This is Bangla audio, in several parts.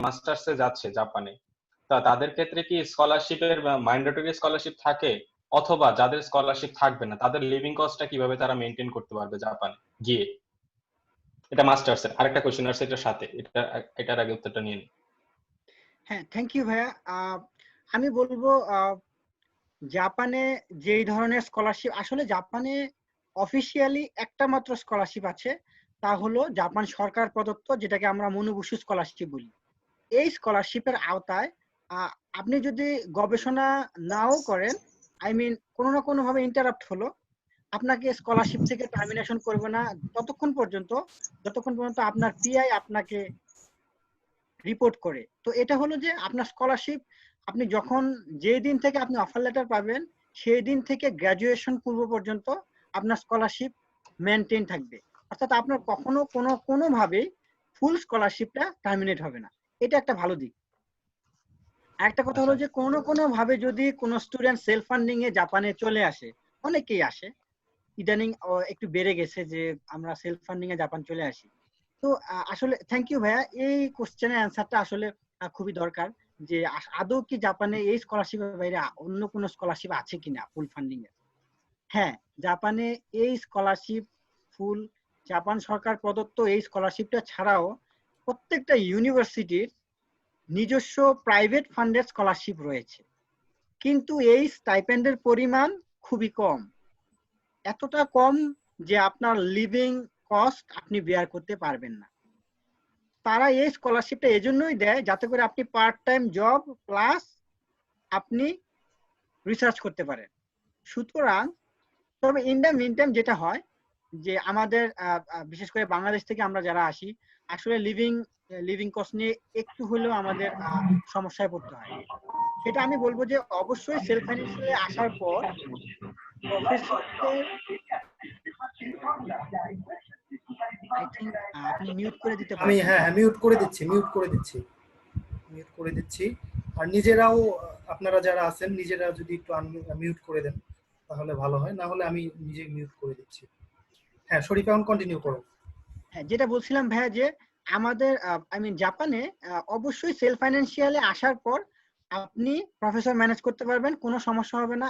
মাস্টার্সে যাচ্ছে জাপানে, তা তাদের ক্ষেত্রে কি স্কলারশিপের ম্যান্ডেটরি স্কলারশিপ থাকে, অথবা যাদের স্কলারশিপ থাকবে না তাদের লিভিং কস্টটা কিভাবে তারা মেনটেন করতে পারবে জাপানে গিয়ে? এটা মাস্টার্সের আরেকটা কোশ্চেন আছে এটার সাথে, এটার আগে উত্তরটা নিয়ে নিই। হ্যাঁ, থ্যাংক ইউ ভাইয়া। আমি বলবো জাপানে যেই ধরনের স্কলারশিপ, আসলে জাপানে অফিসিয়ালি একটা মাত্র স্কলারশিপ আছে, তা হলো জাপান সরকার প্রদত্ত, যেটাকে আমরা মনোবুশু স্কলারশিপ বলি। এই স্কলারশিপের আওতায় আপনি যদি গবেষণা নাও করেন, আই মিন কোনো না কোনো ভাবে ইন্টারাপ্ট হলো, আপনাকে স্কলারশিপ থেকে টার্মিনেশন করবে না যতক্ষণ পর্যন্ত আপনার পিআই আপনাকে রিপোর্ট করে। তো এটা হলো যে আপনার স্কলারশিপ, আপনি যখন যেই দিন থেকে আপনি অফার লেটার পাবেন সেই দিন থেকে গ্রাজুয়েশন পূর্ব পর্যন্ত আপনার স্কলারশিপ মেনটেন থাকবে। অর্থাৎ আপনার কখনো কোনোভাবেই ফুল স্কলারশিপটা টার্মিনেট হবে না। এটা একটা ভালো দিক। আরেকটা কথা হলো যে কোনো ভাবে যদি কোনো স্টুডেন্ট সেলফ ফান্ডিং এ জাপানে চলে আসে, অনেকেই আসে, ইদানিং একটু বেড়ে গেছে যে আমরা সেলফ ফান্ডিং এ জাপান চলে আসি। তো আসলে থ্যাংক ইউ ভাইয়া, এই কোশ্চেনের অ্যান্সারটা আসলে খুবই দরকার যে আদৌ কি জাপানে এই স্কলারশিপের বাইরে অন্য কোনো স্কলারশিপ আছে কিনা ফুল ফান্ডিং এর। হ্যাঁ, জাপানে এই স্কলারশিপ ফুল জাপান সরকার প্রদত্ত এই স্কলারশিপটা ছাড়াও প্রত্যেকটা ইউনিভার্সিটির নিজস্ব প্রাইভেট ফান্ডেড স্কলারশিপ রয়েছে, কিন্তু এই স্টাইপেন্ডের পরিমাণ খুবই কম, এতটা কম যে আপনার লিভিং কস্ট আপনি বেয়ার করতে পারবেন না। তারা এই স্কলারশিপটা এজন্যই দেয় যাতে করে আপনি পার্ট টাইম জব প্লাস আপনি রিসার্চ করতে পারেন। সুতরাং তবে ইন দ্য মিন টাইম যেটা হয় যে আমাদের বিশেষ করে বাংলাদেশ থেকে আমরা যারা আসি, আসলে লিভিং কস্ট নিয়ে একটু হলেও আমাদের সমস্যায় পড়তে হয়। সেটা আমি বলবো যে অবশ্যই সেলফ ফাইন্যান্সিয়ালি আসার পর প্রফেসরদের, আই থিংক আপনি মিউট করে দিতে পারেন। হ্যাঁ মিউট করে দিচ্ছি। আর নিজেরাও আপনারা যারা আছেন নিজেরা যদি একটু মিউট করে দেন তাহলে ভালো হয়, না হলে আমি নিজে মিউট করে দিচ্ছি। হ্যাঁ শরীফ, এখন কন্টিনিউ করুন। হ্যাঁ, যেটা বলছিলাম ভাইয়া যে আমাদের জাপানে অবশ্যই সেলফ ফাইন্যান্সিয়ালে আসার পর আপনি প্রফেসর ম্যানেজ করতে পারবেন, কোনো সমস্যা হবে না।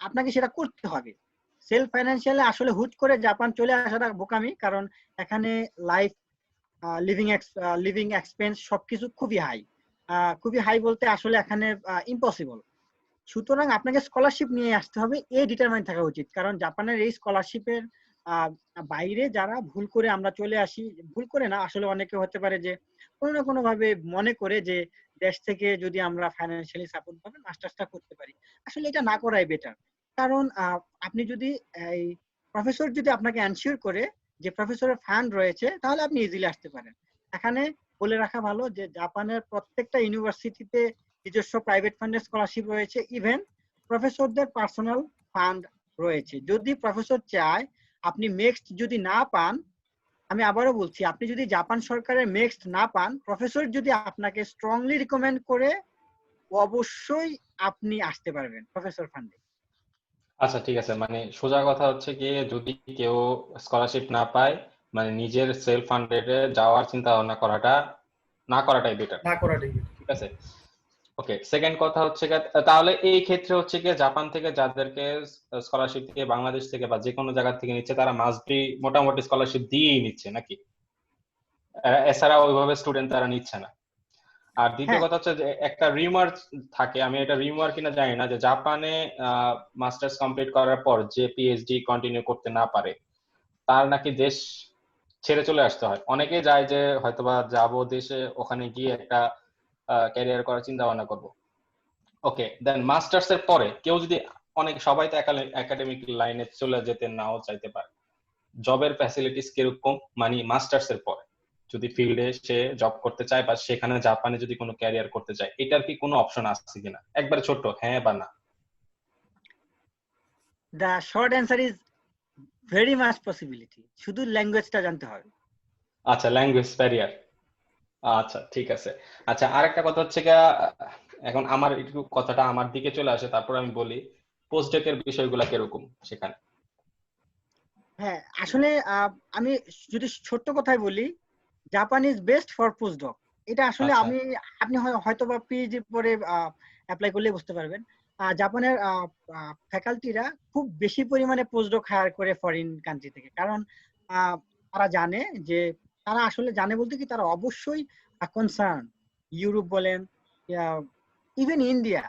আপনাকে সেটা করতে হবে। সেলফ ফাইন্যান্সিয়ালে আসলে হুট করে জাপান চলে আসাটা বোকামি, কারণ এখানে লাইফ লিভিং এক্সপেন্স সবকিছু খুবই হাই বলতে আসলে এখানে ইম্পসিবল। সুতরাং আপনাকে স্কলারশিপ নিয়ে আসতে হবে, এই ডিটারমাইন থাকা উচিত। কারণ জাপানের এই স্কলারশিপের বাইরে যারা ভুল করে আমরা চলে আসি, ভুল করে না আসলে, অনেকে হতে পারে যে কোনো না কোনো ভাবে মনে করে যে দেশ থেকে যদি আমরা ফাইন্যান্সিয়ালি সাপোর্ট পাবো মাস্টার্সটা করতে পারি, আসলে এটা না করাই বেটার। কারণ আপনি যদি এই প্রফেসর যদি আপনাকে এনশিওর করে যে প্রফেসরের ফান্ড রয়েছে, তাহলে আপনি ইজিলি আসতে পারেন। এখানে বলে রাখা ভালো যে জাপানের প্রত্যেকটা ইউনিভার্সিটিতে নিজস্ব প্রাইভেট ফান্ডের স্কলারশিপ রয়েছে, ইভেন প্রফেসরদের পার্সোনাল ফান্ড রয়েছে। যদি প্রফেসর চায় আপনি মেক্সড যদি না পান, আমি আবারও বলছি, আপনি যদি জাপান সরকারের মেক্সড না পান, প্রফেসর যদি আপনাকে স্ট্রংলি রিকমেন্ড করে, অবশ্যই আপনি আসতে পারবেন প্রফেসর ফান্ডে। আচ্ছা ঠিক আছে, মানে সোজা কথা হচ্ছে কি, যদি কেউ স্কলারশিপ না পায়, মানে নিজের সেলফ ফান্ডেড যাওয়ার চিন্তা ভাবনা না করাটাই বেটার। ঠিক আছে, ওকে। সেকেন্ড কথা হচ্ছে তাহলে এই ক্ষেত্রে হচ্ছে কি জাপান থেকে যাদেরকে স্কলারশিপ থেকে বাংলাদেশ থেকে বা যে কোনো জায়গা থেকে নিচ্ছে, তারা মাস্ট বি মোটামুটি স্কলারশিপ দিয়েই নিচ্ছে নাকি? এছাড়া ওইভাবে স্টুডেন্ট তারা নিচ্ছে না। আর দ্বিতীয় কথা হচ্ছে যে একটা রিউমার থাকে, আমি এটা রিউমার কিনা জানি না, যে জাপানে মাস্টার্স কমপ্লিট করার পর যে পিএইচডি কন্টিনিউ করতে না পারে তার নাকি দেশ ছেড়ে চলে আসতে হয়। অনেকে যায় যে হয়তোবা যাবো দেশে, ওখানে গিয়ে একটা ক্যারিয়ার করার চিন্তা ভাবনা করবো। ওকে, দেন মাস্টার্স এর পরে কেউ যদি, সবাই তো একাডেমিক লাইনে চলে যেতে নাও চাইতে পারে, জবের ফ্যাসিলিটিস কিরকম, মানে মাস্টার্স এর পরে যদি ফিল্ডে সে জব করতে চায় বা সেখানে জাপানে যদি কোনো ক্যারিয়ার করতে চায়, এটার কি কোনো অপশন আছে কিনা, একবার ছোট হ্যাঁ বা না? The short answer is very much possibility, শুধু ল্যাঙ্গুয়েজটা জানতে হবে। আচ্ছা, ল্যাঙ্গুয়েজ ব্যারিয়ার, আচ্ছা ঠিক আছে। আচ্ছা, আরেকটা কথা হচ্ছে এখন আমার একটু কথাটা আমার দিকে চলে আসে, তারপর আমি বলি পোস্টডকের বিষয়গুলো কিরকম সেখানে। হ্যাঁ, আসলে আমি যদি ছোট্ট কথায় বলি, Japan is best for postdoc. এটা আসলে আচ্ছা আপনি হয়তো বা পিএইচডি পরে অ্যাপ্লাই করলে বুঝতে পারবেন। জাপানের ফ্যাকাল্টিরা খুব বেশি পরিমাণে পোস্টডক হায়ার করে ফরেন কান্ট্রি থেকে, কারণ তারা জানে যে, তারা আসলে জানে বলতে কি, তারা অবশ্যই কনসার্ন। ইউরোপ বলেন, ইভেন ইন্ডিয়া,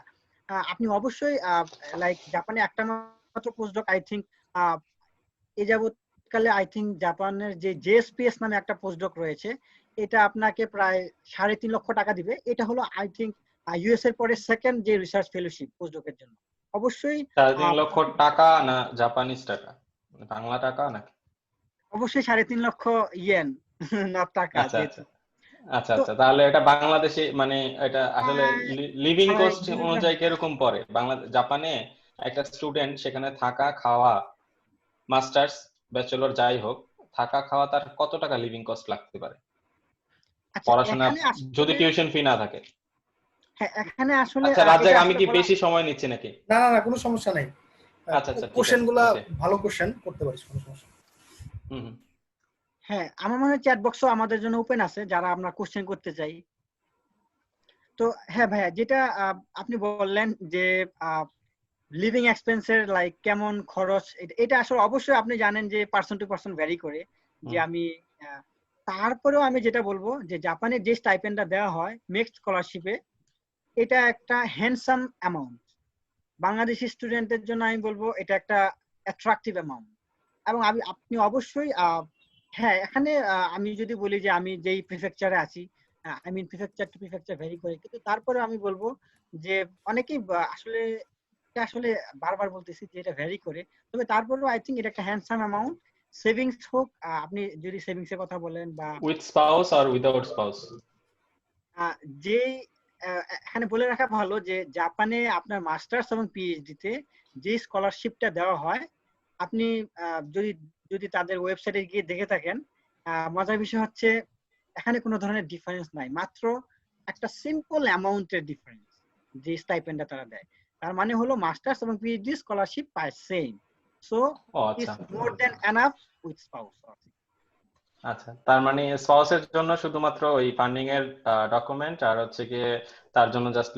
আপনি অবশ্যই লাইক জাপানে একটা মাত্র পোস্টডক আই থিঙ্ক এ যাবৎকালে আই থিঙ্ক জাপানের যে জেএসপিএস নামে একটা পোস্টডক রয়েছে, এটা আপনাকে প্রায় 3.5 লক্ষ টাকা দিবে। এটা হলো আই থিঙ্ক ইউএস এর পরে সেকেন্ড যে রিসার্চ ফেলোশিপ পোস্টডকের জন্য। অবশ্যই 3.5 লক্ষ টাকা না জাপানিজ টাকা, বাংলা টাকা নাকি? অবশ্যই 3.5 লক্ষ ইয়েন, না টাকা আচ্ছা যেহেতু। আচ্ছা আচ্ছা তো আচ্ছা, তাহলে এটা বাংলাদেশে মানে এটা আসলে লিভিং কস্ট অনুযায়ী কিরকম পড়ে? জাপানে একটা স্টুডেন্ট সেখানে থাকা খাওয়া, মাস্টার্স ব্যাচেলর যাই হোক, থাকা খাওয়া তার কত টাকা লিভিং কস্ট লাগতে পারে আচ্ছা, পড়াশোনা এখানে যদি আসলে, টিউশন ফি না থাকে? হ্যাঁ এখানে আসলে আচ্ছা এটা রাজ্জাক, আমি আসলে কি বলা, বেশি সময় নিচ্ছি নাকি? না না না, কোনো সমস্যা নাই। আচ্ছা আচ্ছা ঠিক কোশ্চেন আছে, গুলা ওকে। ভালো কোশ্চেন করতে পারিস, কোনো সমস্যা নেই। হুম হুম। হ্যাঁ আমার মনে হয় চ্যাট বক্সও আমাদের জন্য ওপেন আছে, যারা আমরা কোশ্চেন করতে চাই। তো হ্যাঁ ভাইয়া, যেটা আপনি বললেন যে লিভিং এক্সপেন্সের লাইক কেমন খরচ, এটা আসলে অবশ্যই আপনি জানেন যে পার্সন টু পার্সন ভ্যারি করে। যে আমি তারপরেও আমি যেটা বলবো যে জাপানের যে স্টাইপেন্ডটা দেওয়া হয় মিক্সড স্কলারশিপে, এটা একটা হ্যান্ডসাম অ্যামাউন্ট। বাংলাদেশি স্টুডেন্টদের জন্য আমি বলবো এটা একটা অ্যাট্রাকটিভ অ্যামাউন্ট। এবং আপনি অবশ্যই হ্যাঁ এখানে আমি যদি বলি যে আমি যেই প্রিফেকচারে আছি, I mean prefecture to prefecture vary করে, কিন্তু তারপরে আমি বলবো যে অনেকেই আসলে, এটা আসলে বারবার বলতেছি যে এটা ভ্যারি করে, তবে তারপরেও আই থিঙ্ক এটা একটা হ্যান্ডসাম অ্যামাউন্ট। সেভিংস হোক, আপনি যদি সেভিংস এর কথা বলেন, বা উইথ স্পাউস আর উইদাউট স্পাউস? যে এখানে বলে রাখা ভালো যে জাপানে আপনার মাস্টার্স এবং পিএইচডি তে যে স্কলারশিপটা দেওয়া হয়, আপনি যদি যদি তাদের ওয়েবসাইটে গিয়ে দেখে থাকেন, মজার বিষয় হচ্ছে এখানে কোনো ধরনের ডিফারেন্স নাই, মাত্র একটা সিম্পল অ্যামাউন্টের ডিফারেন্স যে স্টাইপেন্ডটা তারা দেয়। তার মানে হলো মাস্টার্স এবং পিএইচডি স্কলারশিপ পায় সেম, সো ও আচ্ছা it's more than enough with spouse. আচ্ছা, তার মানে স্পাউসের জন্য শুধুমাত্র ওই ফান্ডিং এর ডকুমেন্ট আর হচ্ছে গিয়ে তার জন্য জাস্ট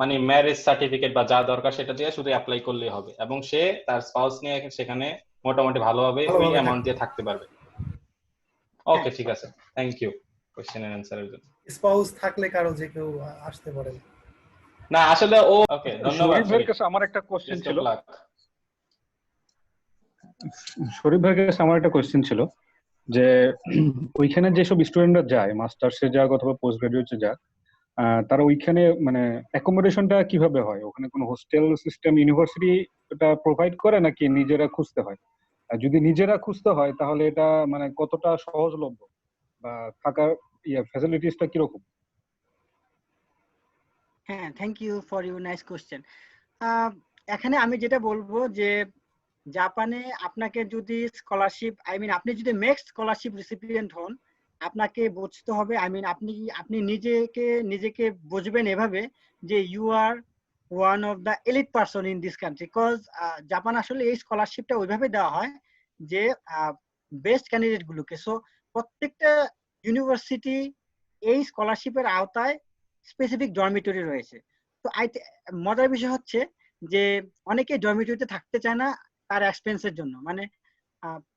মানে ম্যারেজ সার্টিফিকেট বা যা দরকার সেটা দিয়ে শুধু অ্যাপ্লাই করলেই হবে, এবং সে তার স্পাউস নিয়ে সেখানে মোটামুটি ভালোভাবে ওই ভালোভাবে অ্যামাউন্ট থাকতে দিয়ে থাকতে পারবে। ওকে ঠিক আছে, থ্যাংক ইউ কোশ্চেনের অ্যান্সারের জন্য। স্পাউস থাকলে কারো যে কেউ আসতে পারে না। না আসলে ও, ওকে ধন্যবাদ। শরীফ ভাইয়ের কাছে আমার একটা কোশ্চেন বেস্ট ছিল। Of luck. শরীফ ভাইয়ের কাছে আমার একটা কোশ্চেন ছিল যে ওইখানে যেসব স্টুডেন্টরা যায় মাস্টার্সে যাক অথবা পোস্ট গ্রাজুয়েটে যাক, তারা ওইখানে মানে অ্যাকোমোডেশনটা কিভাবে হয়? ওখানে কোনো হোস্টেল সিস্টেম ইউনিভার্সিটি এটা প্রোভাইড করে নাকি নিজেরা খুঁজতে হয়? আর যদি নিজেরা খুঁজতে হয় তাহলে এটা মানে কতটা সহজলভ্য বা থাকার ফ্যাসিলিটিসটা কিরকম? হ্যাঁ, thank you for your nice question. এখানে আমি যেটা বলবো যে জাপানে আপনাকে যদি স্কলারশিপ, আই মিন আপনি যদি নেক্সট স্কলারশিপ রিসিপিয়েন্ট হন, আপনাকে বুঝতে হবে, আই মিন আপনি নিজেকে বুঝবেন এভাবে যে you are one of the elite person in this country, because Japan আসলে এই স্কলারশিপটা ওইভাবে দেওয়া হয় যে বেস্ট ক্যান্ডিডেট গুলোকে। সো প্রত্যেকটা ইউনিভার্সিটি এই স্কলারশিপের আওতায় স্পেসিফিক ডরমিটরি রয়েছে। তো মজার বিষয় হচ্ছে যে অনেকে ডরমিটরিতে থাকতে চায় না তার এক্সপেন্সের জন্য, মানে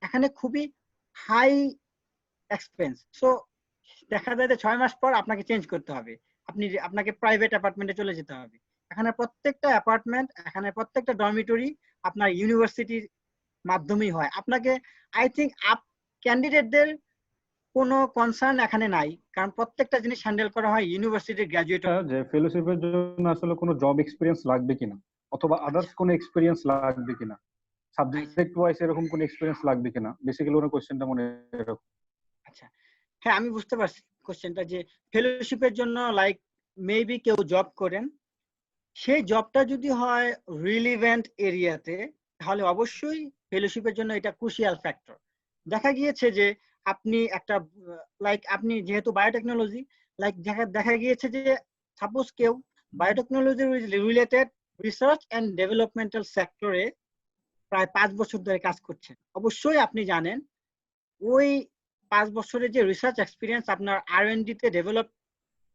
এখানে খুবই হাই এক্সপেন্স। সো দেখা যায় যে 6 মাস পর আপনাকে চেঞ্জ করতে হবে, আপনাকে প্রাইভেট অ্যাপার্টমেন্টে চলে যেতে হবে। এখানে প্রত্যেকটা অ্যাপার্টমেন্ট, এখানে প্রত্যেকটা ডরমিটরি আপনার ইউনিভার্সিটির মাধ্যমেই হয়। আপনাকে আই থিঙ্ক ক্যান্ডিডেটদের কোনো কনসার্ন এখানে নাই, কারণ প্রত্যেকটা জিনিস হ্যান্ডেল করা হয় ইউনিভার্সিটির গ্র্যাজুয়েট। যে ফেলোশিপের জন্য আসলে কোনো জব এক্সপিরিয়েন্স লাগবে কিনা অথবা আদার্স কোনো এক্সপিরিয়েন্স লাগবে কিনা, সাবজেক্ট ওয়াইজ এরকম কোনো এক্সপিরিয়েন্স লাগবে কিনা, বেসিক্যালি ওনার কোশ্চেনটা মনে এরকম। আচ্ছা, হ্যাঁ আমি বুঝতে পারছি কোশ্চেনটা, যে ফেলোশিপের জন্য লাইক মেবি কেউ জব করেন, সেই জবটা যদি হয় রিলিভেন্ট এরিয়াতে, তাহলে অবশ্যই ফেলোশিপের জন্য এটা ক্রুশিয়াল ফ্যাক্টর। দেখা গিয়েছে যে আপনি একটা লাইক আপনি যেহেতু বায়োটেকনোলজি, লাইক দেখা গিয়েছে যে সাপোজ কেউ biotechnology related research and developmental সেক্টরে প্রায় 5 বছর ধরে কাজ করছেন, অবশ্যই আপনি জানেন ওই 5 বছরের যে রিসার্চ এক্সপিরিয়েন্স আপনার R&D তে ডেভেলপ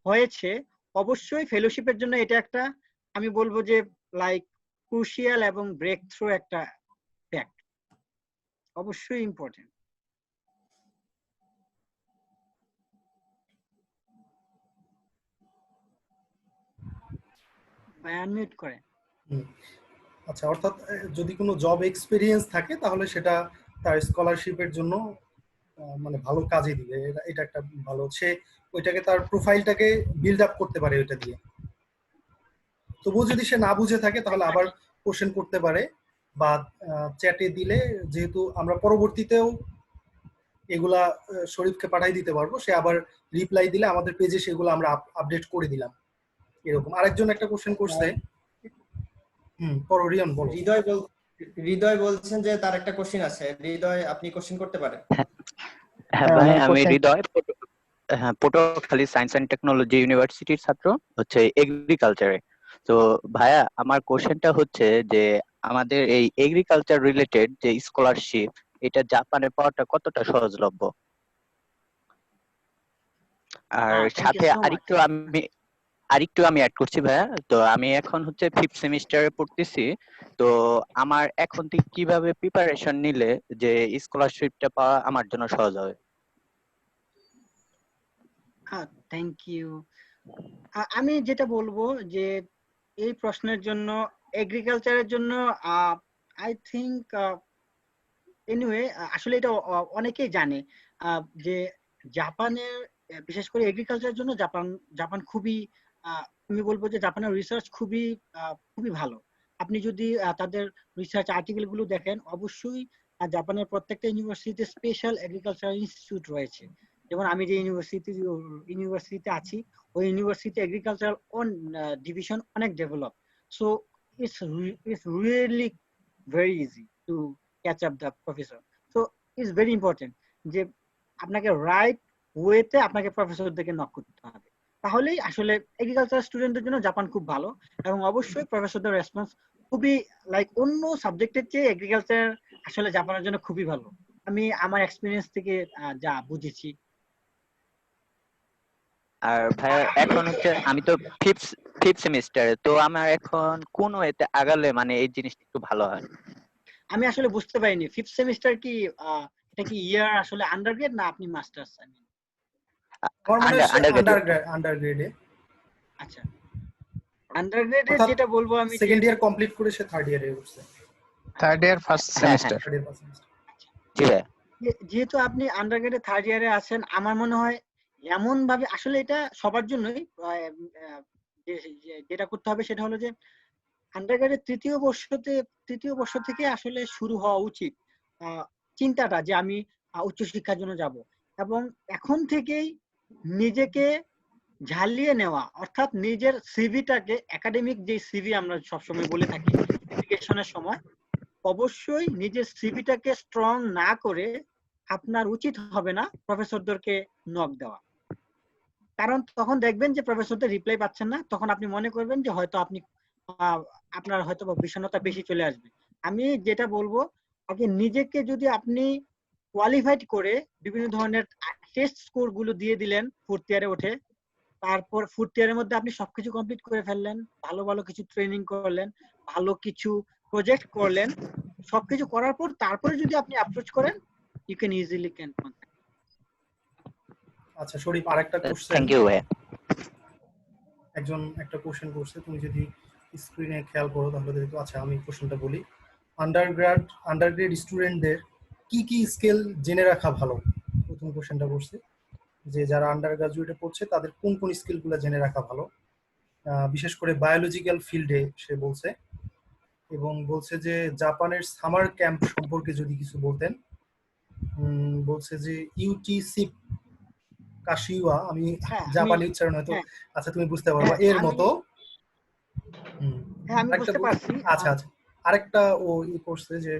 হয়েছে, অবশ্যই ফেলোশিপের জন্য এটা একটা আমি বলবো যে লাইক ক্রুশিয়াল এবং ব্রেক থ্রু একটা ফ্যাক্ট, অবশ্যই ইম্পর্টেন্ট। আনমিউট করে। আচ্ছা, অর্থাৎ যদি কোনো জব এক্সপিরিয়েন্স থাকে তাহলে সেটা তার স্কলারশিপের জন্য মানে ভালো কাজে দিবে, এটা একটা ভালো, সে ওইটাকে তার প্রোফাইলটাকে বিল্ড আপ করতে পারে ওইটা দিয়ে। তবুও যদি সে না বুঝে থাকে তাহলে আবার কোশ্চেন করতে পারে বা চ্যাটে দিলে, যেহেতু আমরা পরবর্তীতেও এগুলা শরীফকে পাঠাই দিতে পারবো, সে আবার রিপ্লাই দিলে আমাদের পেজে সেগুলো আমরা আপডেট করে দিলাম। এরকম আরেকজন একটা কোশ্চেন করছে। রিয়ন বলো। হৃদয় বলছেন যে তার একটা কোশ্চেন আছে। হৃদয়, আপনি কোশ্চেন করতে পারেন। হ্যাঁ ভাই, আমি হৃদয়, পটুয়াখালী সায়েন্স এন্ড টেকনোলজি ইউনিভার্সিটির ছাত্র, হচ্ছে এগ্রিকালচারে। তো ভাইয়া, আমার কোশ্চেনটা হচ্ছে যে আমাদের এই এগ্রিকালচার রিলেটেড যে স্কলারশিপ, এটা জাপানে পাওয়াটা কতটা সহজলভ্য? আর সাথে আরেকটু আমি অ্যাড করছি ভাইয়া। তো আমি এখন হচ্ছে 5th সেমিস্টারে পড়তেছি। তো আমার এখন থেকে কিভাবে প্রিপারেশন নিলে যে স্কলারশিপটা পাওয়া আমার জন্য সহজ হবে? Thank you. আমি যেটা বলবো যে এই প্রশ্নের জন্য এগ্রিকালচারের জন্য আই থিংক এনিওয়ে আসলে এটা অনেকেই জানে যে জাপানের বিশেষ করে এগ্রিকালচারের জন্য জাপান খুবই আমি বলবো যে জাপানের রিসার্চ খুবই ভালো। আপনি যদি তাদের রিসার্চ আর্টিকেল গুলো দেখেন, অবশ্যই জাপানের প্রত্যেকটা ইউনিভার্সিটিতে স্পেশাল এগ্রিকালচার ইনস্টিটিউট রয়েছে। যেমন আমি যে ইউনিভার্সিটিতে আছি, ওই ইউনিভার্সিটি এগ্রিকালচার ডিভিশন অনেক develop. So it's really very easy to catch up the professor. So it's very important যে আপনাকে রাইট ওয়েতে আপনাকে প্রফেসরদেরকে নক করতে হবে, তাহলেই আসলে এগ্রিকালচার স্টুডেন্টদের জন্য জাপান খুব ভালো। এবং অবশ্যই প্রফেসরদের রেসপন্স খুবই লাইক অন্য সাবজেক্টের চেয়ে এগ্রিকালচার আসলে জাপানের জন্য খুবই ভালো, আমি আমার এক্সপিরিয়েন্স থেকে যা বুঝেছি। আর ভাই এখন হচ্ছে আমি তো ফিফথ সেমিস্টারে, তো আমার এখন কোন ওয়েতে আগালে মানে এই জিনিসটা একটু ভালো হয়? আমি আসলে বুঝতে পারিনি, 5th সেমিস্টার কি এটা কি ইয়ার আসলে আন্ডারগ্রেড না আপনি মাস্টার্স? আন্ডারগ্রেডে। আচ্ছা, আন্ডারগ্রেডে যেটা বলবো আমি, সেকেন্ড ইয়ার কমপ্লিট করে সে থার্ড ইয়ারে উঠছে। Third year first semester. যেহেতু আপনি আন্ডারগ্রেডে থার্ড ইয়ারে আছেন, আমার মনে হয় এমন ভাবে আসলে এটা সবার জন্যই যেটা করতে হবে সেটা হলো যে আন্ডারগ্রেডের তৃতীয় বর্ষ থেকে আসলে শুরু হওয়া উচিত চিন্তাটা যে আমি উচ্চশিক্ষার জন্য যাব, এবং এখন থেকেই নিজেকে ঝালিয়ে নেওয়া, অর্থাৎ নিজের সিভিটাকে, একাডেমিক যে সিভি আমরা সবসময় বলে থাকি এডুকেশনের সময়, অবশ্যই নিজের সিভিটাকে স্ট্রং না করে আপনার উচিত হবে না প্রফেসরদেরকে নক দেওয়া। কারণ তখন দেখবেন যে প্রফেসরদের রিপ্লাই পাচ্ছেন না, তখন আপনি মনে করবেন যে হয়তো আপনার হয়তো বিষণ্ণতা বেশি চলে আসবে। আমি যেটা বলবো, আগে নিজেকে যদি আপনি কোয়ালিফাইড করে বিভিন্ন ধরনের টেস্ট স্কোর গুলো দিয়ে দিলেন ফোর্থ ইয়ারে ওঠে, তারপর ফোর্থ ইয়ারের মধ্যে আপনি সবকিছু কমপ্লিট করে ফেললেন, ভালো ভালো কিছু ট্রেনিং করলেন, ভালো কিছু প্রজেক্ট করলেন, সবকিছু করার পর তারপরে যদি আপনি অ্যাপ্রোচ করেন, you can easily can contact. আচ্ছা শরীফ, আরেকটা কোশ্চেন। থ্যাংক ইউ ভাই। একজন একটা কোশ্চেন করছে, তুমি যদি স্ক্রিনে খেয়াল করো তাহলে দেখো। আচ্ছা, আমি কোশ্চেনটা বলি। আন্ডারগ্রেড স্টুডেন্টদের কি কি স্কিল জেনে রাখা ভালো? প্রথম কোশ্চেনটা করছে যে যারা আন্ডার গ্রাজুয়েটে পড়ছে তাদের কোন কোন স্কিলগুলো জেনে রাখা ভালো, বিশেষ করে বায়োলজিক্যাল ফিল্ডে সে বলছে। এবং বলছে যে জাপানের সামার ক্যাম্প সম্পর্কে যদি কিছু বলতেন। বলছে যে ইউটিসিপ কাশিওয়া, আমি জাপানি উচ্চারণ হয়তো, আচ্ছা তুমি বুঝতে পারবা, এর মতো। আচ্ছা আচ্ছা, আরেকটা ও করছে যে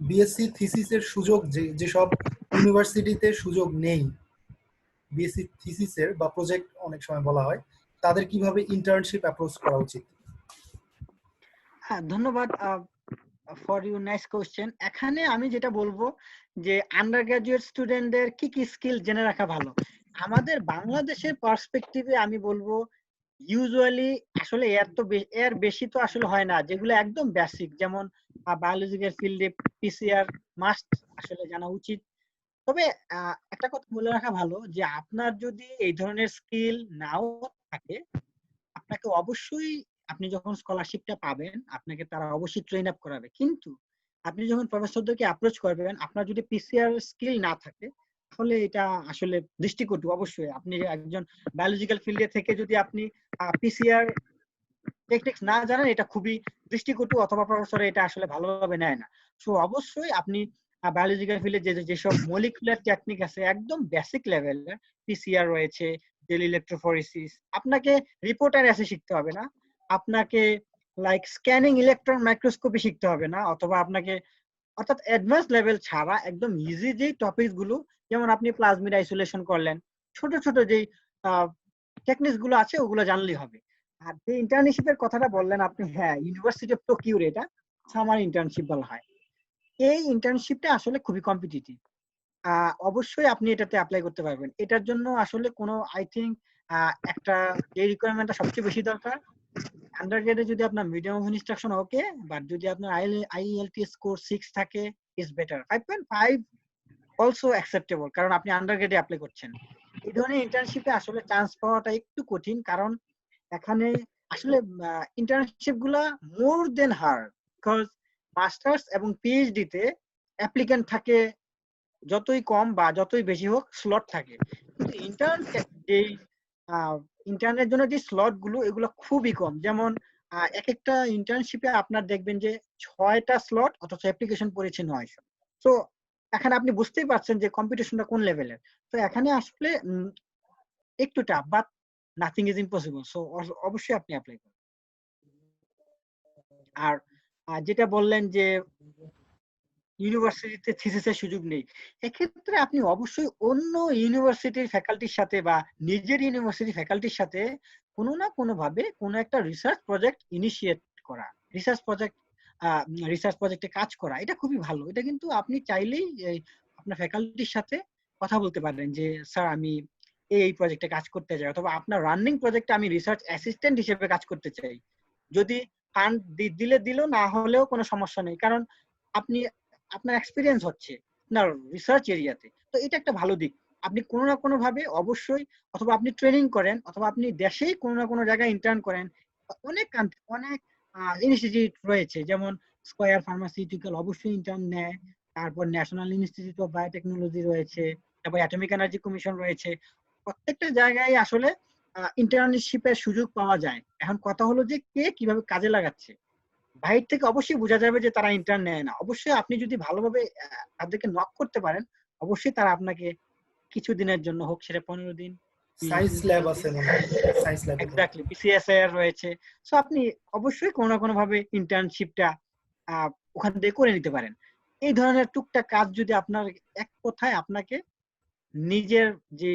বিএসসি থিসিসের সুযোগ, যেসব ইউনিভার্সিটিতে সুযোগ নেই বিএসসি থিসিসের বা প্রজেক্ট অনেক সময় বলা হয়, তাদের কিভাবে ইন্টার্নশিপ অ্যাপ্রোচ করা উচিত? হ্যাঁ, ধন্যবাদ ফর ইউ নাইস কোশ্চেন। এখানে আমি যেটা বলবো যে আন্ডার গ্রাজুয়েট স্টুডেন্টদের কি কি স্কিল জেনে রাখা ভালো, আমাদের বাংলাদেশের পার্সপেক্টিভে আমি বলবো ইউজুয়ালি আসলে এর বেশি তো আসলে হয় না, যেগুলো একদম বেসিক, যেমন বায়োলজিক্যাল ফিল্ডে পিসিআর মাস্ট আসলে জানা উচিত। তবে একটা কথা বলে রাখা ভালো যে আপনার যদি এই ধরনের স্কিল নাও থাকে, আপনাকে অবশ্যই, আপনি যখন স্কলারশিপটা পাবেন আপনাকে তারা অবশ্যই ট্রেন আপ করাবে। কিন্তু আপনি যখন প্রফেসরদেরকে অ্যাপ্রোচ করবেন, আপনার যদি পিসিআর স্কিল না থাকে তাহলে এটা আসলে দৃষ্টিকটু। অবশ্যই আপনি একজন বায়োলজিক্যাল ফিল্ডে থেকে যদি আপনি পিসিআর টেকনিক্স না জানেন, এটা খুবই দৃষ্টিকটু, অথবা প্রফেসর এটা আসলে ভালোভাবে নেয় না। সো অবশ্যই আপনি বায়োলজিক্যাল ফিল্ডে যেসব মলিকুলার টেকনিক আছে একদম বেসিক লেভেলের, পিসিআর রয়েছে, জেল ইলেকট্রোফোরেসিস, আপনাকে রিপোর্টার এসে শিখতে হবে না, আপনাকে লাইক স্ক্যানিং ইলেকট্রন মাইক্রোস্কোপি শিখতে হবে না, অথবা আপনাকে, অর্থাৎ অ্যাডভান্স লেভেল ছাড়া একদম ইজি যে টপিকস গুলো, যেমন আপনি প্লাজমিড আইসোলেশন করলেন, ছোট ছোট যেই টেকনিক্স গুলো আছে ওগুলো জানলেই হবে। আর যে ইন্টার্নশিপের কথাটা বললেন আপনি, হ্যাঁ, ইউনিভার্সিটি অফ টোকিওর এটা সামার ইন্টার্নশিপ বলা হয়। এই ইন্টার্নশিপটা আসলে খুবই কম্পিটিটিভ। অবশ্যই আপনি এটাতে অ্যাপ্লাই করতে পারবেন। এটার জন্য আসলে কোনো আই থিঙ্ক একটা যে রিকোয়ারমেন্টটা সবচেয়ে বেশি দরকার, আন্ডারগ্রেডে যদি আপনার medium of instruction okay, but যদি আপনার আইএলটিএস স্কোর 6 থাকে ইজ বেটার। 5.5 অলসো অ্যাকসেপ্টেবল, কারণ আপনি আন্ডারগ্রেডে অ্যাপ্লাই করছেন। এই ধরনের ইন্টার্নশিপে আসলে চান্স পাওয়াটা একটু কঠিন, কারণ এখানে আসলে ইন্টার্নশিপ গুলা মোর দেন হার্ড, বিকজ মাস্টার্স এবং পিএইচডি তে অ্যাপ্লিক্যান্ট থাকে যতই কম বা যতই বেশি হোক, স্লট থাকে। কিন্তু যেই ইন্টার্নের জন্য যে স্লট গুলো এগুলো খুবই কম। যেমন এক একটা ইন্টার্নশিপে আপনার দেখবেন যে 6টা স্লট, অথচ অ্যাপ্লিকেশন পড়েছে 900। তো এখানে আপনি বুঝতেই পারছেন যে কম্পিটিশনটা কোন লেভেলের। তো এখানে আসলে একটু tough, but nothing is impossible. So অবশ্যই আপনি অ্যাপ্লাই করুন। আর যেটা বললেন যে ইউনিভার্সিটিতে থিসিসের সুযোগ নেই, এক্ষেত্রে আপনি অবশ্যই অন্য ইউনিভার্সিটির ফ্যাকাল্টির সাথে বা নিজের ইউনিভার্সিটি ফ্যাকাল্টির সাথে কোনো না কোনো ভাবে কোনো একটা রিসার্চ প্রজেক্ট ইনিশিয়েট করা, রিসার্চ প্রজেক্টে কাজ করা, এটা খুবই ভালো। এটা কিন্তু আপনি চাইলেই আপনার ফ্যাকাল্টির সাথে কথা বলতে পারেন যে স্যার আমি এই প্রজেক্টে কাজ করতে চাই, অথবা আপনার রানিং প্রজেক্টে আমি রিসার্চ অ্যাসিস্ট্যান্ট হিসেবে কাজ করতে চাই। যদি ফান্ড দিল, না হলেও কোনো সমস্যা নেই, কারণ আপনি, আপনার এক্সপিরিয়েন্স হচ্ছে আপনার রিসার্চ এরিয়াতে। তো এটা একটা ভালো দিক। আপনি কোনো না কোনো ভাবে অবশ্যই, অথবা আপনি ট্রেনিং করেন, অথবা আপনি দেশেই কোনো না কোনো জায়গায় ইন্টার্ন করেন। অনেক ইনস্টিটিউট রয়েছে, যেমন স্কয়ার ফার্মাসিউটিক্যাল অবশ্যই ইন্টার্ন নেয়, তারপর ন্যাশনাল ইনস্টিটিউট অফ বায়োটেকনোলজি রয়েছে, তারপর অ্যাটমিক এনার্জি কমিশন রয়েছে। প্রত্যেকটা জায়গায় আসলে ইন্টার্নশিপের সুযোগ পাওয়া যায়। এখন কথা হলো যে কে কিভাবে কাজে লাগাচ্ছে। বাইরে থেকে অবশ্যই বোঝা যাবে যে তারা ইন্টার্ন নেয় না। অবশ্যই আপনি যদি ভালোভাবে তাদেরকে নক করতে পারেন, অবশ্যই তারা আপনাকে কিছুদিনের জন্য হোক, সেটা 15 দিন, সায়েন্স ল্যাব আছে মনে হয়, সায়েন্স ল্যাব এক্স্যাক্টলি বিসিএসআর রয়েছে। সো আপনি অবশ্যই কোনো না কোনো ভাবে ইন্টার্নশিপটা ওখান থেকে করে নিতে পারেন। এই ধরনের টুকটাক কাজ যদি আপনার, এক কথায় আপনাকে নিজের যে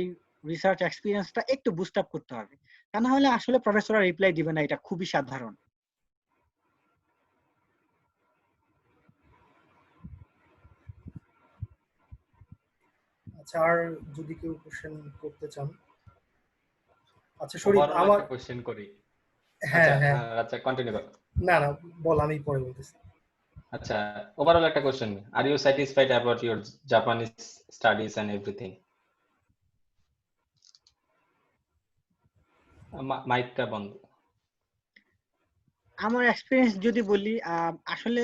রিসার্চ এক্সপিরিয়েন্সটা একটু বুস্ট আপ করতে হবে, তা না হলে আসলে প্রফেসররা রিপ্লাই দিবে না, এটা খুবই সাধারণ। আচ্ছা, আর যদি কেউ কোশ্চেন করতে চান? আচ্ছা শরীফ, আমার কোশ্চেন করি। হ্যাঁ হ্যাঁ আচ্ছা কন্টিনিউ করো। না না বল, আমি পরে বলতেছি। আচ্ছা, ওভারঅল একটা question, are you satisfied about your Japanese studies and everything? মাইকটা বন্ধ। আমার এক্সপিরিয়েন্স যদি বলি, আসলে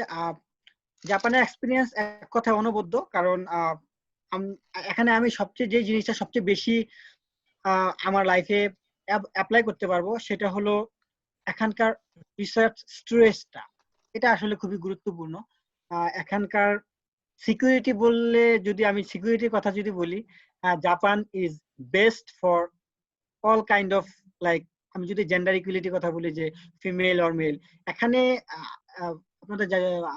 জাপানের এক্সপিরিয়েন্স এক কথায় অনবদ্য, কারণ এখানে আমি সবচেয়ে যে জিনিসটা সবচেয়ে বেশি আমার লাইফে অ্যাপ্লাই করতে পারবো সেটা হলো এখানকার রিসার্চ স্ট্রেসটা। এটা আসলে খুবই গুরুত্বপূর্ণ। এখানকার সিকিউরিটি বললে, যদি আমি সিকিউরিটির কথা যদি বলি, Japan is best for all kind of, like আমি যদি জেন্ডার ইকুয়ালিটির কথা বলি, যে ফিমেল অর মেল, এখানে আপনাদের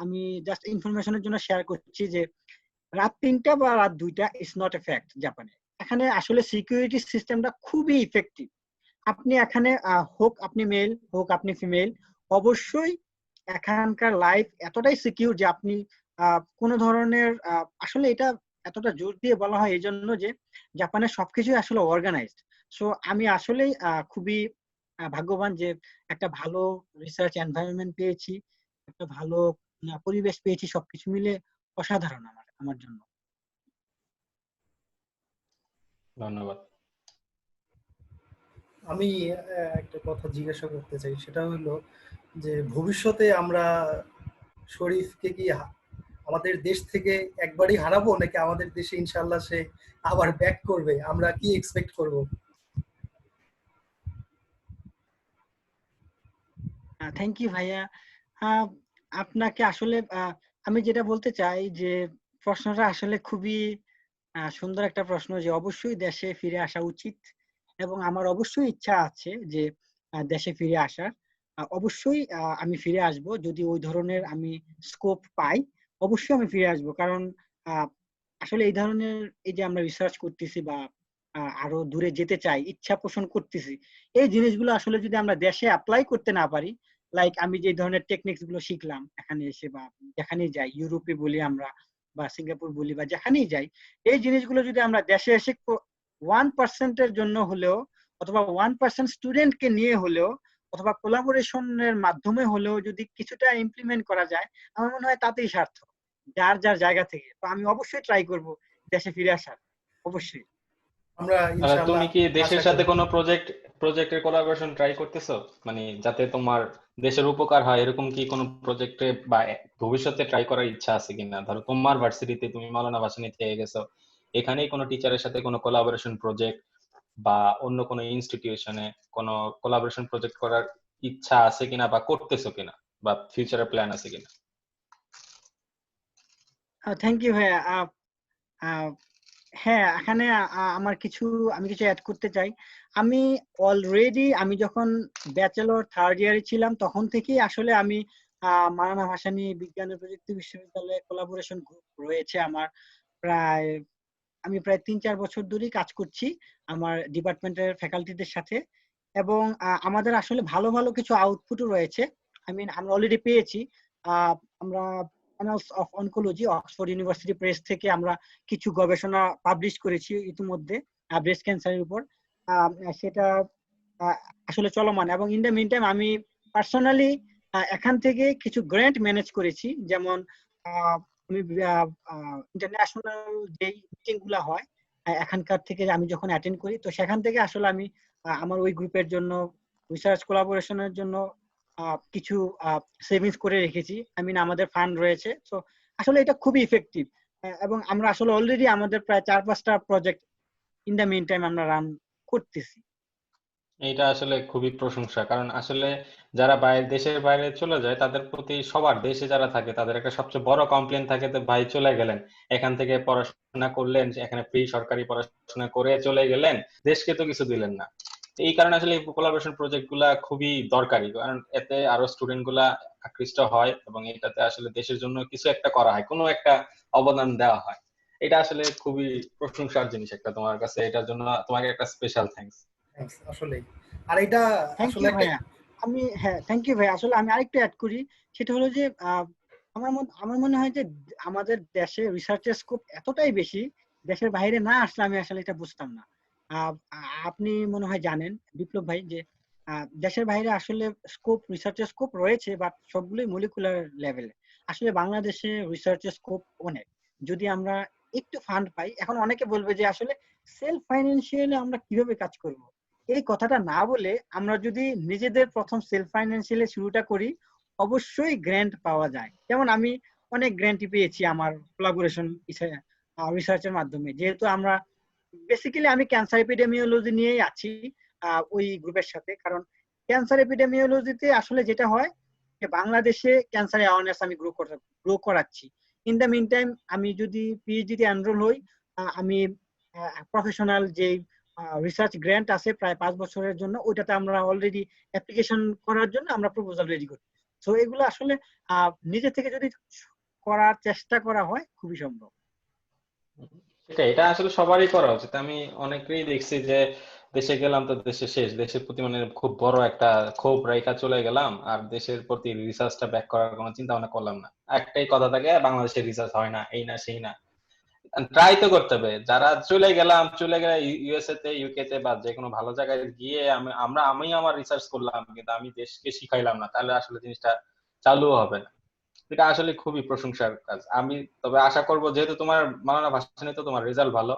আমি জাস্ট ইনফরমেশনের জন্য শেয়ার করছি যে রাত 3টা বা রাত 2টা ইজ নট এ ফ্যাক্ট জাপানে। এখানে আসলে সিকিউরিটি সিস্টেমটা খুবই ইফেক্টিভ। আপনি এখানে হোক আপনি মেল হোক আপনি ফিমেল, অবশ্যই এখানকার লাইফ এতটাই সিকিউর যে আপনি কোনো ধরনের, আসলে এটা এতটা জোর দিয়ে বলা হয় এই জন্য যে জাপানের সবকিছুই আসলে অর্গানাইজড। সো আমি আসলেই খুবই ভাগ্যবান যে একটা ভালো রিসার্চ এনভায়রনমেন্ট পেয়েছি, একটা ভালো পরিবেশ পেয়েছি, সবকিছু মিলে অসাধারণ আমার জন্য। ধন্যবাদ। আমি একটা কথা জিজ্ঞাসা করতে চাই, সেটা হলো যে ভবিষ্যতে আমরা শরীফকে কি আমাদের দেশ থেকে একবারই হারাবো, নাকি আমাদের দেশে ইনশাআল্লাহ সে আবার ব্যাক করবে? আমরা কি এক্সপেক্ট করব? থ্যাংক ইউ ভাইয়া। আপনাকে আসলে আমি যেটা বলতে চাই যে প্রশ্নটা আসলে খুবই সুন্দর একটা প্রশ্ন, যে অবশ্যই দেশে ফিরে আসা উচিত এবং আমার অবশ্যই ইচ্ছা আছে যে দেশে ফিরে আসার। অবশ্যই আমি ফিরে আসব যদি ওই ধরনের আমি স্কোপ পাই, অবশ্যই আমি ফিরে আসব। কারণ আসলে এই ধরনের এই যে আমরা রিসার্চ করতেছি বা আরো দূরে যেতে চাই, ইচ্ছা পোষণ করতেছি, এই জিনিসগুলো আসলে যদি আমরা দেশে অ্যাপ্লাই করতে না পারি, লাইক আমি যে ধরনের টেকনিক্স গুলো শিখলাম এখানে এসে বা যেখানেই যাই, ইউরোপে বলি আমরা বা সিঙ্গাপুর বলি বা যেখানেই যাই, এই জিনিসগুলো যদি আমরা দেশে এসে 1% জন্য হলেও অথবা 1% স্টুডেন্টকে নিয়ে হলেও অথবা কোলাবোরেশনের মাধ্যমে হলেও যদি কিছুটা ইমপ্লিমেন্ট করা যায়, আমার মনে হয় তাতেই সার্থক, যার যার জায়গা থেকে। তো আমি অবশ্যই ট্রাই করব দেশে ফিরে আসার, অবশ্যই। আমরা ইনশাআল্লাহ তুমি কি দেশের আশা সাথে করি। কোনো প্রজেক্টের কোলাবোরেশন ট্রাই করতেছো, মানে যাতে তোমার দেশের উপকার হয়, এরকম কি কোনো প্রজেক্টে বা ভবিষ্যতে ট্রাই করার ইচ্ছা আছে কিনা? ধরো তোমার ভার্সিটিতে তুমি মাওলানা ভাসানী থেকে গেছো, এখানেই কোনো টিচারের সাথে কোনো কোলাবোরেশন প্রজেক্ট বা অন্য কোনো ইনস্টিটিউশনে কোনো কোলাবোরেশন প্রজেক্ট করার ইচ্ছা আছে কিনা বা করতেছো কিনা, বা ফিউচারের প্ল্যান আছে কিনা? থ্যাংক ইউ ভাইয়া। হ্যাঁ, এখানে আমি কিছু অ্যাড করতে চাই। আমি অলরেডি যখন ব্যাচেলর থার্ড ইয়ারে ছিলাম তখন থেকেই আসলে আমি মাওলানা ভাসানী বিজ্ঞান ও প্রযুক্তি বিশ্ববিদ্যালয়ে কোলাবোরেশন গ্রুপ রয়েছে আমার। প্রায় আমি প্রায় 3-4 বছর ধরেই কাজ করছি আমার ডিপার্টমেন্টের ফ্যাকাল্টিদের সাথে, এবং আমাদের আসলে ভালো ভালো কিছু আউটপুটও রয়েছে। আমরা অলরেডি পেয়েছি। আমরা honours of oncology Oxford university press থেকে আমরা কিছু গবেষণা পাবলিশ করেছি ইতিমধ্যে ব্রেস্ট ক্যান্সারের উপর। সেটা আসলে চলমান, এবং ইন দ্য মিন টাইম আমি পার্সোনালি এখান থেকে কিছু গ্র্যান্ট ম্যানেজ করেছি। যেমন আমি ইন্টারন্যাশনাল যে মিটিং গুলা হয় এখানকার থেকে আমি যখন অ্যাটেন্ড করি, তো সেখান থেকে আসলে আমি আমার ওই গ্রুপের জন্য রিসার্চ কোলাবোরেশনের জন্য কিছু সেভিংস করে রেখেছি। আমাদের ফান্ড রয়েছে। তো আসলে এটা খুবই ইফেক্টিভ, এবং আমরা আসলে অলরেডি আমাদের প্রায় 4-5টা project in the mean time আমরা রান করতেছি। এটা আসলে খুবই প্রশংসা, কারণ আসলে যারা দেশের বাইরে চলে যায় তাদের প্রতি সবার দেশে যারা থাকে তাদের একটা সবচেয়ে বড় কমপ্লেন থাকে, তো ভাই চলে গেলেন, এখান থেকে পড়াশোনা করলেন, এখানে ফ্রি সরকারি পড়াশোনা করে চলে গেলেন, দেশকে তো কিছু দিলেন না। এই কারণে আসলে এই কোলাবোরেশন প্রজেক্ট গুলা খুবই দরকারি, কারণ এতে আরো স্টুডেন্ট গুলা আকৃষ্ট হয় এবং এটাতে আসলে দেশের জন্য কিছু একটা করা হয়, কোনো একটা অবদান দেওয়া হয়। এটা আসলে খুবই প্রশংসার জিনিস একটা তোমার কাছে, এটার জন্য তোমাকে একটা স্পেশাল থ্যাঙ্কস। আসলে আর এটা থ্যাংক আসলে ইউ একটা ভাইয়া। থ্যাংক ইউ ভাইয়া। আসলে আমি আরেকটু অ্যাড করি, সেটা হলো যে আমার মনে হয় যে আমাদের দেশে রিসার্চের স্কোপ এতটাই বেশি, দেশের বাইরে না আসলে আমি আসলে এটা বুঝতাম না। আপনি মনে হয় জানেন বিপ্লব ভাই যে দেশের বাইরে আসলে রিসার্চের স্কোপ রয়েছে, বাট সবগুলোই মলিকুলার লেভেলে। আসলে বাংলাদেশে রিসার্চের স্কোপ অনেক, যদি আমরা একটু ফান্ড পাই। এখন অনেকে বলবে যে আসলে সেলফ ফাইন্যান্সিয়ালি আমরা কিভাবে কাজ করব, এই কথাটা না বলে আমরা যদি নিজেদের প্রথম সেলফ ফাইন্যান্সিয়ালি শুরুটা করি, অবশ্যই গ্র্যান্ট পাওয়া যায়। যেমন আমি অনেক গ্র্যান্টই পেয়েছি আমার কোলাবোরেশন রিসার্চের মাধ্যমে, যেহেতু আমরা বেসিক্যালি আমি ক্যান্সার এপিডেমিওলজি নিয়েই আছি ওই গ্রুপের সাথে। কারণ ক্যান্সার এপিডেমিওলজিতে আসলে যেটা হয় যে বাংলাদেশে ক্যান্সার অ্যাওয়ারনেস আমি গ্রো করাচ্ছি। ইন দ্য মিন টাইম আমি যদি পিএইচডি তে এনরোল হই, আমি প্রফেশনাল যে রিসার্চ গ্র্যান্ট আছে প্রায় 5 বছরের জন্য, ওইটাতে আমরা অলরেডি অ্যাপ্লিকেশন করার জন্য আমরা প্রপোজাল রেডি করি। তো এগুলো আসলে নিজে থেকে যদি করার চেষ্টা করা হয় খুবই সম্ভব। এটা আসলে সবারই করা উচিত। আমি অনেকেই দেখছি যে দেশে গেলাম তো দেশে শেষ, দেশের প্রতি মানে খুব বড় একটা ক্ষোভ রাইখা চলে গেলাম, আর দেশের প্রতি রিসার্চটা ব্যাক করার কোনো চিন্তা ভাবনা করলাম না। একটাই কথা থাকে, বাংলাদেশের রিসার্চ হয় না, এই না সেই না। ট্রাই তো করতে হবে। যারা চলে গেলে ইউএসএ তে, ইউকে তে বা যে কোনো ভালো জায়গায় গিয়ে আমি আমার রিসার্চ করলাম, কিন্তু আমি দেশকে শিখাইলাম না, তাহলে আসলে জিনিসটা চালু হবে না। এটা আসলে খুবই প্রশংসার কাজ। আমি তবে আশা করব, যেহেতু তোমার মাওলানা ভার্সিটি তো তোমার রেজাল্ট ভালো,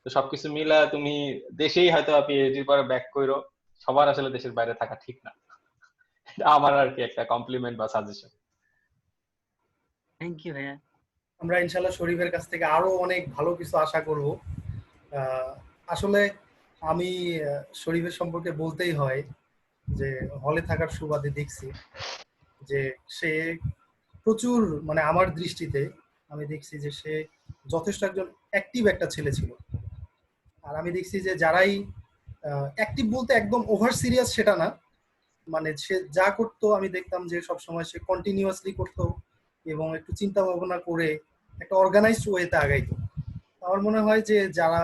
তো সবকিছু মিলা তুমি দেশেই হয়তো পিএইচডি পরে ব্যাক করো। সবার আসলে দেশের বাইরে থাকা ঠিক না। এটা আমার আর কি একটা কমপ্লিমেন্ট বা সাজেশন। থ্যাংক ইউ ভাইয়া। আমরা ইনশাআল্লাহ শরীফের কাছ থেকে আরো অনেক ভালো কিছু আশা করব। আসলে আমি শরীফের সম্পর্কে বলতেই হয় যে হলে থাকার সুবাদে দেখছি যে সে প্রচুর, মানে আমার দৃষ্টিতে আমি দেখছি যে সে যথেষ্ট একজন অ্যাক্টিভ একটা ছেলে ছিল। আর আমি দেখছি যে যারাই অ্যাক্টিভ বলতে একদম ওভার সিরিয়াস সেটা না, মানে সে যা করতো আমি দেখতাম যে সবসময় সে কন্টিনিউয়াসলি করতো এবং একটু চিন্তা ভাবনা করে একটা অর্গানাইজড ওয়েতে আগাইতো। আমার মনে হয় যে যারা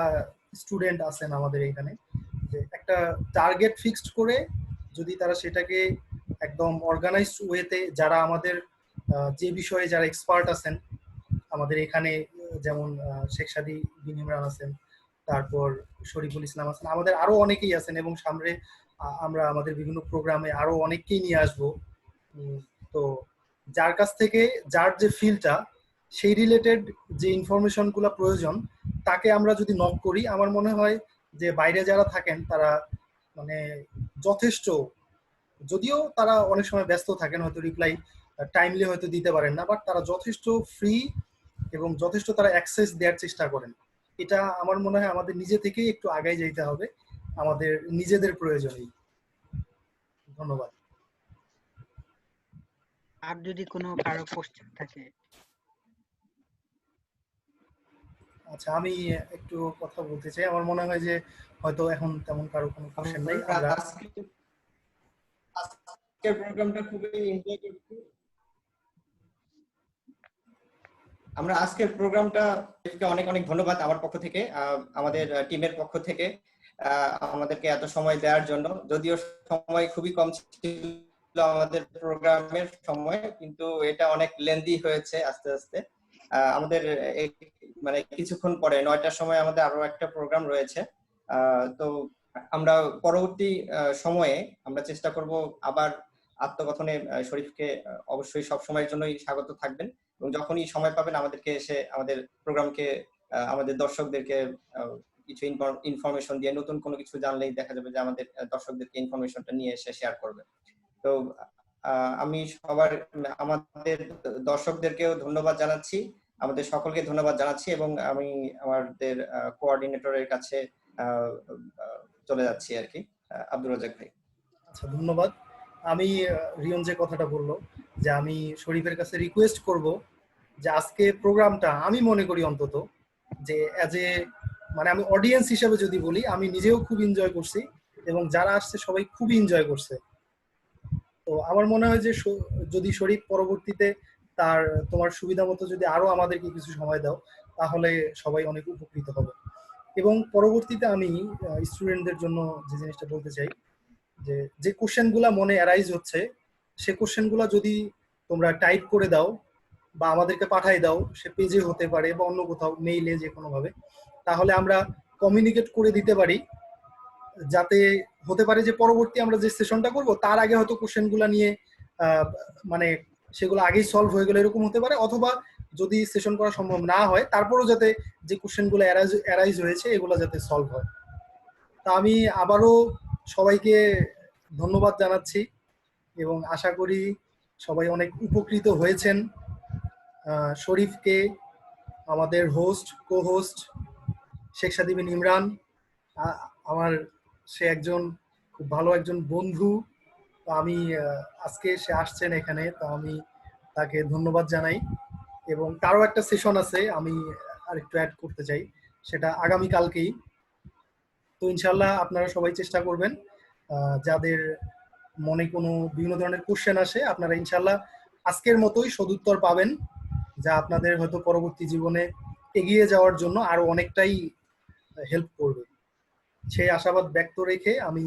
স্টুডেন্ট আছেন আমাদের এখানে, যে একটা টার্গেট ফিক্সড করে যদি তারা সেটাকে একদম অর্গানাইজড ওয়েতে, যারা আমাদের যে বিষয়ে যারা এক্সপার্ট আছেন আমাদের এখানে, যেমন শেখ সাদী বিন ইমরান আছেন, তারপর শরীফুল ইসলাম আছেন, আমাদের আরো অনেকেই আছেন, এবং সামনে আমরা আমাদের বিভিন্ন প্রোগ্রামে আরো অনেককেই নিয়ে আসবো। তো যার কাছ থেকে যার যে ফিল্ডটা, সেই রিলেটেড যে ইনফরমেশন গুলা প্রয়োজন, তাকে আমরা যদি নক করি, আমার মনে হয় যে বাইরে যারা থাকেন তারা মানে যথেষ্ট, যদিও তারা অনেক সময় ব্যস্ত থাকেন, হয়তো রিপ্লাই টাইমলি হয়তো দিতে পারেন না, বাট তারা যথেষ্ট ফ্রি এবং যথেষ্ট তারা অ্যাক্সেস দেওয়ার চেষ্টা করেন। এটা আমার মনে হয় আমাদের নিজে থেকেই একটু আগায় যেতে হবে আমাদের নিজেদের প্রয়োজনেই। ধন্যবাদ। আর যদি কোনো কারো কোশ্চেন থাকে? আচ্ছা, আমি একটু কথা বলতে চাই। আমার মনে হয় যে হয়তো এখন তেমন কারো কোনো কোশ্চেন নাই। আমরা আজকের প্রোগ্রামটা খুবই এনজয় করছি। আমরা আজকের প্রোগ্রামটা অনেক অনেক ধন্যবাদ আমার পক্ষ থেকে, আমাদের টিমের পক্ষ থেকে আমাদেরকে এত সময় দেওয়ার জন্য। যদিও সময় খুবই কম ছিল আমাদের প্রোগ্রামের সময়, কিন্তু এটা অনেক লেন্দি হয়েছে আস্তে আস্তে। আমাদের মানে কিছুক্ষণ পরে 9টার সময় আমাদের আরো একটা প্রোগ্রাম রয়েছে। তো আমরা পরবর্তী সময়ে আমরা চেষ্টা করব আবার আত্মকথনে শরীফকে অবশ্যই সব সময়ের জন্যই স্বাগত থাকবেন, এবং যখনই সময় পাবেন আমাদেরকে এসে আমাদের প্রোগ্রামকে, আমাদের দর্শকদেরকে কিছু ইনফরমেশন দিয়ে, নতুন কোনো কিছু জানলেই দেখা যাবে যে আমাদের দর্শকদেরকে ইনফরমেশনটা নিয়ে এসে শেয়ার করবে। তো আমি আমাদের দর্শকদেরকেও ধন্যবাদ জানাচ্ছি, আমাদের সকলকে ধন্যবাদ জানাচ্ছি, এবং আমি আমাদের কোঅর্ডিনেটরের কাছে চলে যাচ্ছি আর কি, আব্দুর রাজ্জাক ভাই। আচ্ছা, ধন্যবাদ। আমি রিয়ন যে কথাটা বললো, যে আমি শরীফের কাছে রিকোয়েস্ট করব যে আজকে প্রোগ্রামটা, আমি মনে করি অন্তত যে অ্যাজ এ, মানে আমি অডিয়েন্স হিসেবে যদি বলি, আমি নিজেও খুব এনজয় করছি এবং যারা আসছে সবাই খুবই এনজয় করছে। তো আমার মনে হয় যে যদি শরীফ পরবর্তীতে তোমার সুবিধা মতো যদি আরো আমাদেরকে কিছু সময় দাও, তাহলে সবাই অনেক উপকৃত হবে। এবং পরবর্তীতে আমি স্টুডেন্টদের জন্য যে জিনিসটা বলতে চাই, যে কোশ্চেনগুলা মনে অ্যারাইজ হচ্ছে, সে কোশ্চেনগুলা যদি তোমরা টাইপ করে দাও বা আমাদেরকে পাঠাই দাও, সে পেজে হতে পারে বা অন্য কোথাও মেইলে, যে কোনোভাবে, তাহলে আমরা কমিউনিকেট করে দিতে পারি, যাতে হতে পারে যে পরবর্তী আমরা যে সেশনটা করব তার আগে হয়তো কোশ্চেনগুলা নিয়ে মানে সেগুলো আগেই সলভ হয়ে গেলে এরকম হতে পারে, অথবা যদি সেশন করা সম্ভব না হয় তারপরও যাতে যে কোশ্চেনগুলো অ্যারাইজ হয়েছে এগুলো যাতে সলভ হয়। তা আমি আবারও সবাইকে ধন্যবাদ জানাচ্ছি এবং আশা করি সবাই অনেক উপকৃত হয়েছেন। শরীফকে, আমাদের হোস্ট, কো হোস্ট শেখ সাদী বিন ইমরান, আমার সে একজন খুব ভালো একজন বন্ধু। তো আমি আজকে সে আসছেন এখানে, তো আমি তাকে ধন্যবাদ জানাই। এবং তারও একটা সেশন আছে, আমি আরেকটু অ্যাড করতে চাই, সেটা আগামীকালকেই। তো ইনশাল্লাহ আপনারা সবাই চেষ্টা করবেন, যাদের মনে কোনো বিভিন্ন ধরনের কোশ্চেন আসে, আপনারা ইনশাল্লাহ আজকের মতোই সদুত্তর পাবেন, যা আপনাদের হয়তো পরবর্তী জীবনে এগিয়ে যাওয়ার জন্য আরো অনেকটাই হেল্প করবে। সেই আশাবাদ ব্যক্ত রেখে আমি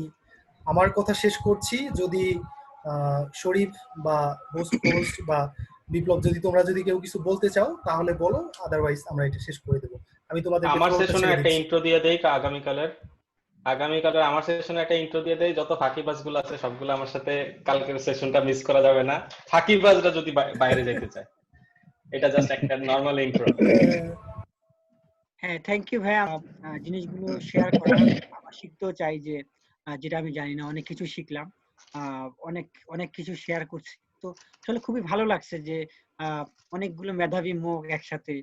আমার কথা শেষ করছি। যদি শরীফ বা হোস্ট বা বিপ্লব, যদি তোমরা যদি কেউ কিছু বলতে চাও তাহলে বলো, আদারওয়াইজ আমরা এটা শেষ করে দেবো। আমি তোমাদেরকে আমার ফ্লোরটা সেশনে ছেড়ে একটা দিচ্ছি। ইন্ট্রো দিয়ে দেই আগামীকালের আমার সেশনে একটা ইন্ট্রো দিয়ে দেই, যত ফাঁকিবাজগুলো আছে সবগুলো আমার সাথে কালকের সেশনটা মিস করা যাবে না, ফাঁকিবাজরা যদি বাইরে যেতে চায়। এটা জাস্ট একটা নরমাল ইন্ট্রো। হ্যাঁ, থ্যাংক ইউ ভাইয়া, জিনিসগুলো শেয়ার করা। আমার শিখতেও চাই যে যেটা আমি জানি না, অনেক কিছু শিখলাম, অনেক অনেক কিছু শেয়ার করছি। তো আসলে খুবই ভালো লাগছে যে অনেকগুলো মেধাবী মুখ একসাথে,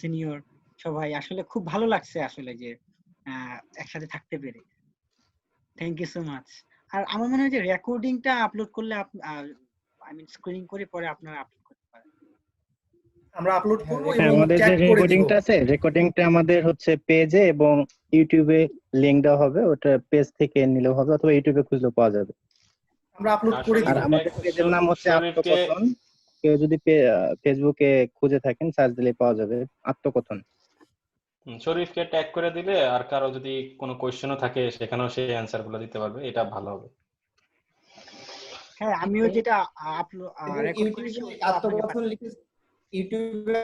সিনিয়র সবাই, আসলে খুব ভালো লাগছে আসলে যে একসাথে থাকতে পেরে। Thank you so much. আর আমার মনে হয় যে রেকর্ডিংটা আপলোড করলে আই মিন স্ক্রিনিং করে পরে আপনারা আপলোড করতে পারেন। আমরা আপলোড করব হ্যাঁ, এবং আমাদের যে ট্যাগ করে দিব। রেকর্ডিংটা আছে, রেকর্ডিংটা আমাদের হচ্ছে পেজে এবং ইউটিউবে লিংক দেওয়া হবে, ওটা পেজ থেকে নিলেও হবে অথবা ইউটিউবে খুঁজলেও পাওয়া যাবে। আমরা আপলোড করে আর দিব। আমাদের পেজের নাম হচ্ছে শরীফকে আত্মকথন। কেউ যদি ফেসবুকে খুঁজে থাকেন সার্চ দিলে পাওয়া যাবে আত্মকথন। শরীফকে ট্যাগ করে দিলে আর কারো যদি কোনো কোশ্চেনও থাকে সেখানেও সেই অ্যানসার গুলো দিতে পারবে, এটা ভালো হবে। হ্যাঁ, আমিও যেটা আপলোড রেকর্ড করেছি ইউটিউবে ওটা আপনাকে আত্মকথন লিখে ইউটিউবে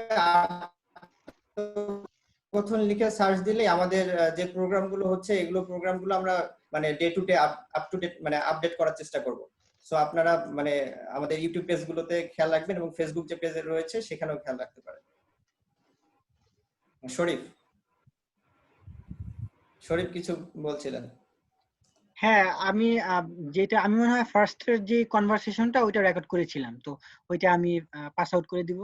আত্মকথন লিখে সার্চ দিলে আমাদের যে প্রোগ্রামগুলো হচ্ছে এগুলো প্রোগ্রামগুলো আমরা মানে day to day up to date মানে আপডেট করার চেষ্টা করব। সো আপনারা মানে আমাদের ইউটিউব পেজগুলোতে খেয়াল রাখবেন এবং ফেসবুক যে পেজে রয়েছে সেখানেও খেয়াল রাখতে পারেন। শরীফ কিছু বলছিলেন? হ্যাঁ, আমি যেটা আমি মনে হয় ফার্স্ট যে কনভারসেশনটা ওইটা রেকর্ড করেছিলাম, তো ওইটা আমি পাস আউট করে দিব।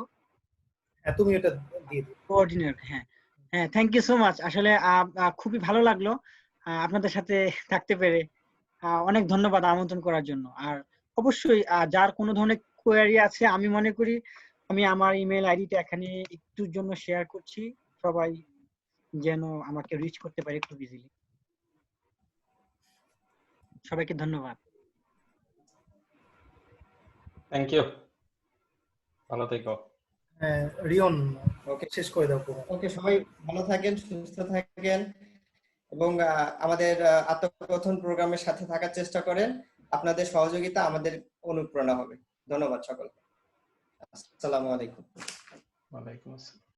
তুমি এটা দিয়ে দিও কোঅর্ডিনেট। হ্যাঁ হ্যাঁ, থ্যাংক ইউ সো মাচ। আসলে খুবই ভালো লাগলো আপনাদের সাথে থাকতে পেরে। অনেক ধন্যবাদ আমন্ত্রণ করার জন্য। আর অবশ্যই যার কোনো ধরনের কোয়েরি আছে, আমি মনে করি আমি আমার ইমেল আইডিটা এখানে একটুর জন্য শেয়ার করছি, সবাই যেন আমাকে রিচ করতে পারে খুব ইজিলি। সবাইকে ধন্যবাদ। থ্যাংক ইউ, ভালো থেকো। হ্যাঁ, রিয়ন ওকে, শেষ করে দাও। ওকে, সবাই ভালো থাকেন, সুস্থ থাকেন এবং আমাদের আত্মকথন প্রোগ্রামের সাথে থাকার চেষ্টা করেন। আপনাদের সহযোগিতা আমাদের অনুপ্রেরণা হবে। ধন্যবাদ সকলকে। আসসালামু আলাইকুম। ওয়ালাইকুম আসসালাম।